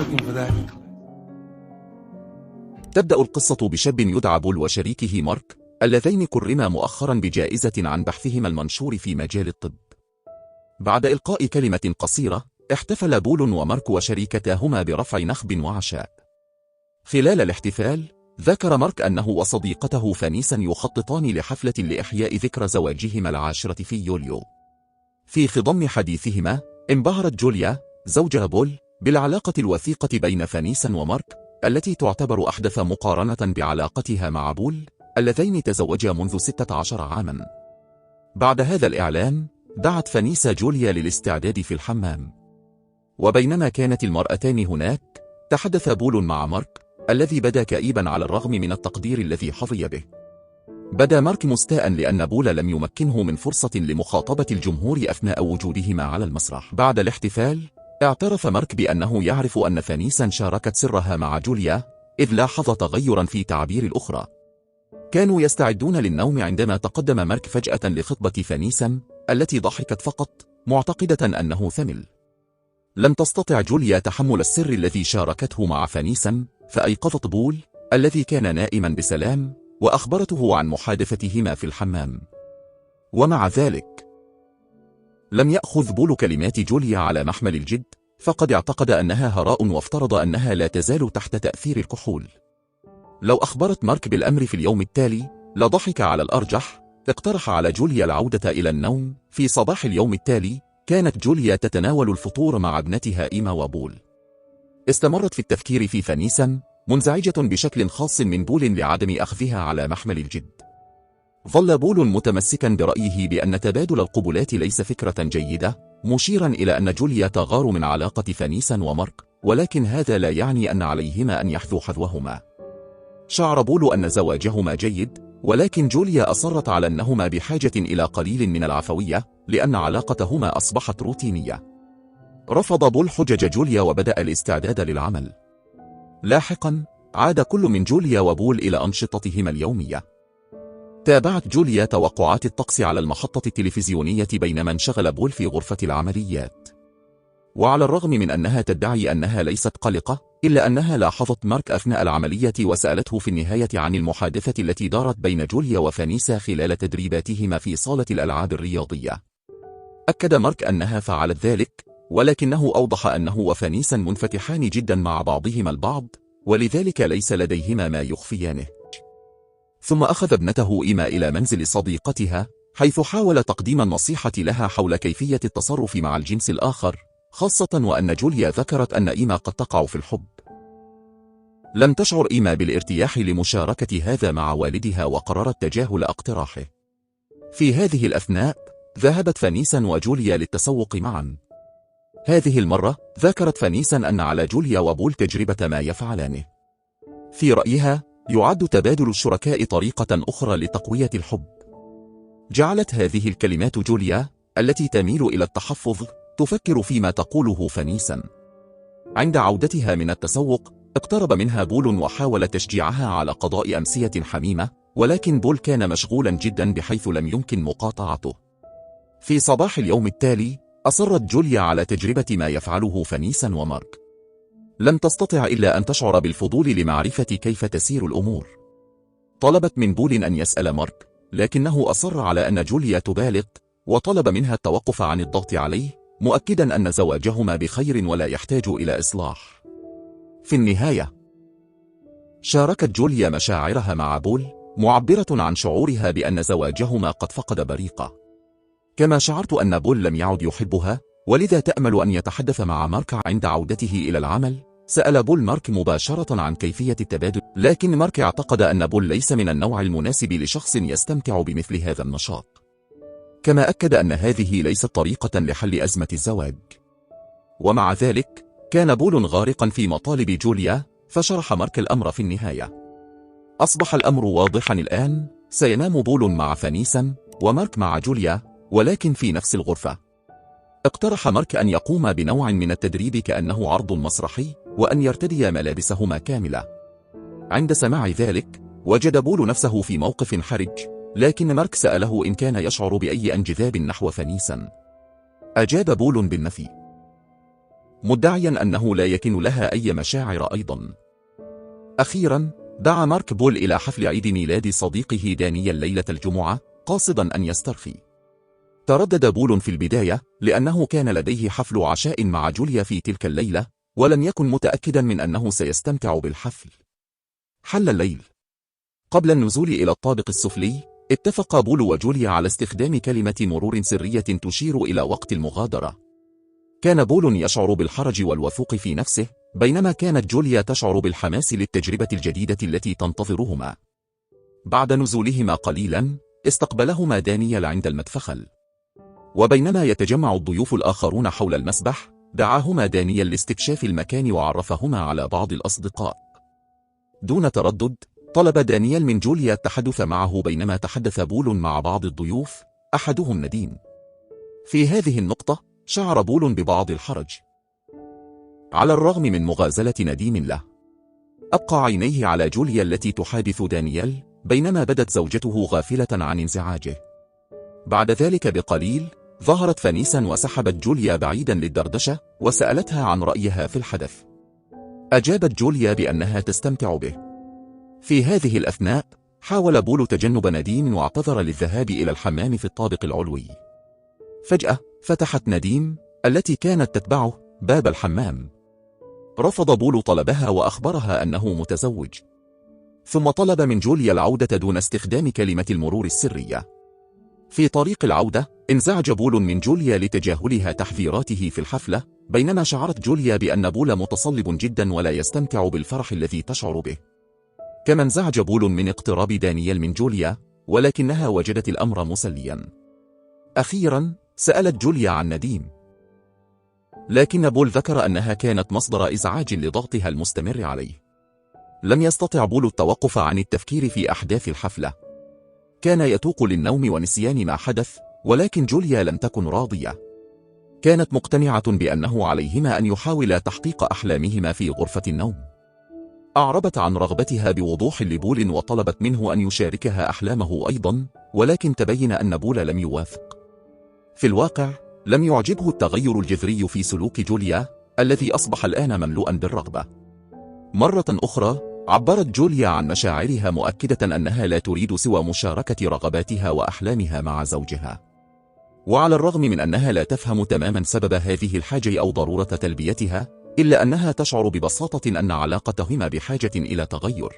أحملكم في ذلك. تبدأ القصة بشاب يدعى بول وشريكه مارك، اللذين كرما مؤخرا بجائزة عن بحثهما المنشور في مجال الطب. بعد إلقاء كلمة قصيرة، احتفل بول ومارك وشريكتاهما برفع نخب وعشاء. خلال الاحتفال، ذكر مارك أنه وصديقته فانيسا يخططان لحفلة لإحياء ذكرى زواجهما العاشرة في يوليو. في خضم حديثهما، انبهرت جوليا، زوجها بول، بالعلاقة الوثيقة بين فانيسا ومارك، التي تعتبر أحدث مقارنة بعلاقتها مع بول، اللذين تزوجا منذ 16 عاما. بعد هذا الإعلان، دعت فانيسا جوليا للاستعداد في الحمام. وبينما كانت المرأتان هناك، تحدث بول مع مارك، الذي بدا كئيبا على الرغم من التقدير الذي حظي به. بدا مارك مستاء لأن بول لم يمكنه من فرصة لمخاطبة الجمهور أثناء وجودهما على المسرح. بعد الاحتفال، اعترف مارك بأنه يعرف أن فانيسا شاركت سرها مع جوليا، إذ لاحظ تغيرا في تعبير الأخرى. كانوا يستعدون للنوم عندما تقدم مارك فجأة لخطبة فانيسا، التي ضحكت فقط، معتقدة أنه ثمل. لم تستطع جوليا تحمل السر الذي شاركته مع فانيسا، فأيقظت بول، الذي كان نائما بسلام، وأخبرته عن محادثتهما في الحمام. ومع ذلك، لم يأخذ بول كلمات جوليا على محمل الجد، فقد اعتقد أنها هراء وافترض أنها لا تزال تحت تأثير الكحول. لو أخبرت مارك بالأمر في اليوم التالي، لضحك على الأرجح. اقترح على جوليا العودة إلى النوم. في صباح اليوم التالي، كانت جوليا تتناول الفطور مع ابنتها إيما وبول. استمرت في التفكير في فانيسا، منزعجة بشكل خاص من بول لعدم أخذها على محمل الجد. ظل بول متمسكا برأيه بأن تبادل القبلات ليس فكرة جيدة، مشيرا إلى أن جوليا تغار من علاقة فانيسا ومارك، ولكن هذا لا يعني أن عليهما أن يحذوا حذوهما. شعر بول أن زواجهما جيد، ولكن جوليا أصرت على أنهما بحاجة إلى قليل من العفوية، لأن علاقتهما أصبحت روتينية. رفض بول حجج جوليا وبدأ الاستعداد للعمل. لاحقا، عاد كل من جوليا وبول إلى أنشطتهما اليومية. تابعت جوليا توقعات الطقس على المحطة التلفزيونية بينما انشغل بول في غرفة العمليات. وعلى الرغم من أنها تدعي أنها ليست قلقة، إلا أنها لاحظت مارك أثناء العملية وسألته في النهاية عن المحادثة التي دارت بين جوليا وفانيسا خلال تدريباتهما في صالة الألعاب الرياضية. أكد مارك أنها فعلت ذلك، ولكنه أوضح أنه وفانيسا منفتحان جدا مع بعضهما البعض، ولذلك ليس لديهما ما يخفيانه. ثم أخذ ابنته إيما إلى منزل صديقتها، حيث حاول تقديم النصيحة لها حول كيفية التصرف مع الجنس الآخر، خاصة وأن جوليا ذكرت أن إيما قد تقع في الحب. لم تشعر إيما بالارتياح لمشاركة هذا مع والدها وقررت تجاهل اقتراحه. في هذه الأثناء، ذهبت فانيسا وجوليا للتسوق معا. هذه المرة، ذكرت فانيسا أن على جوليا وبول تجربة ما يفعلانه. في رأيها، يعد تبادل الشركاء طريقة أخرى لتقوية الحب. جعلت هذه الكلمات جوليا، التي تميل إلى التحفظ، تفكر فيما تقوله فانيسا. عند عودتها من التسوق، اقترب منها بول وحاول تشجيعها على قضاء أمسية حميمة، ولكن بول كان مشغولا جدا بحيث لم يمكن مقاطعته. في صباح اليوم التالي، أصرت جوليا على تجربة ما يفعله فانيسا ومارك. لم تستطع إلا أن تشعر بالفضول لمعرفة كيف تسير الأمور. طلبت من بول أن يسأل مارك، لكنه أصر على أن جوليا تبالغ، وطلب منها التوقف عن الضغط عليه، مؤكدا أن زواجهما بخير ولا يحتاج إلى إصلاح. في النهاية، شاركت جوليا مشاعرها مع بول، معبرة عن شعورها بأن زواجهما قد فقد بريقة. كما شعرت أن بول لم يعد يحبها، ولذا تأمل أن يتحدث مع مارك عند عودته إلى العمل. سأل بول مارك مباشرة عن كيفية التبادل، لكن مارك اعتقد أن بول ليس من النوع المناسب لشخص يستمتع بمثل هذا النشاط. كما أكد أن هذه ليست طريقة لحل أزمة الزواج. ومع ذلك، كان بول غارقا في مطالب جوليا، فشرح مارك الأمر في النهاية. أصبح الأمر واضحا الآن، سينام بول مع فانيسا، ومارك مع جوليا، ولكن في نفس الغرفة. اقترح مارك أن يقوم بنوع من التدريب كأنه عرض مسرحي، وأن يرتدي ملابسهما كاملة. عند سماع ذلك، وجد بول نفسه في موقف حرج، لكن مارك سأله إن كان يشعر بأي انجذاب نحو فانيسا. أجاب بول بالنفي. مدعيا أنه لا يكن لها أي مشاعر أيضا. أخيرا دعا مارك بول إلى حفل عيد ميلاد صديقه دانيال ليلة الجمعة قاصدا أن يسترخي. تردد بول في البداية لأنه كان لديه حفل عشاء مع جوليا في تلك الليلة، ولم يكن متأكدا من أنه سيستمتع بالحفل. حل الليل. قبل النزول إلى الطابق السفلي، اتفق بول وجوليا على استخدام كلمة مرور سرية تشير إلى وقت المغادرة. كان بول يشعر بالحرج والوثوق في نفسه، بينما كانت جوليا تشعر بالحماس للتجربة الجديدة التي تنتظرهما. بعد نزولهما قليلا، استقبلهما دانيال عند المدخل. وبينما يتجمع الضيوف الآخرون حول المسبح، دعاهما دانيال لاستكشاف المكان وعرفهما على بعض الأصدقاء. دون تردد، طلب دانيال من جوليا التحدث معه بينما تحدث بول مع بعض الضيوف، أحدهم نديم. في هذه النقطة، شعر بول ببعض الحرج. على الرغم من مغازلة نديم له، أبقى عينيه على جوليا التي تحادث دانيال، بينما بدت زوجته غافلة عن انزعاجه. بعد ذلك بقليل، ظهرت فانيسا وسحبت جوليا بعيدا للدردشة، وسألتها عن رأيها في الحدث. أجابت جوليا بأنها تستمتع به. في هذه الأثناء، حاول بول تجنب نديم واعتذر للذهاب إلى الحمام في الطابق العلوي. فجأة، فتحت نديم، التي كانت تتبعه، باب الحمام. رفض بول طلبها وأخبرها أنه متزوج. ثم طلب من جوليا العودة دون استخدام كلمة المرور السرية. في طريق العودة، انزعج بول من جوليا لتجاهلها تحذيراته في الحفلة، بينما شعرت جوليا بأن بول متصلب جدا ولا يستمتع بالفرح الذي تشعر به. كما انزعج بول من اقتراب دانيال من جوليا، ولكنها وجدت الأمر مسليا. أخيرا، سألت جوليا عن نديم، لكن بول ذكر أنها كانت مصدر إزعاج لضغطها المستمر عليه. لم يستطع بول التوقف عن التفكير في أحداث الحفلة. كان يتوق للنوم ونسيان ما حدث، ولكن جوليا لم تكن راضية. كانت مقتنعة بأنه عليهما أن يحاولا تحقيق أحلامهما في غرفة النوم. أعربت عن رغبتها بوضوح لبول وطلبت منه أن يشاركها أحلامه أيضا، ولكن تبين أن بول لم يوافق. في الواقع، لم يعجبه التغير الجذري في سلوك جوليا، الذي أصبح الآن مملوءا بالرغبة. مرة أخرى، عبرت جوليا عن مشاعرها مؤكدة أنها لا تريد سوى مشاركة رغباتها وأحلامها مع زوجها. وعلى الرغم من أنها لا تفهم تماما سبب هذه الحاجة أو ضرورة تلبيتها، إلا أنها تشعر ببساطة أن علاقتهما بحاجة إلى تغير.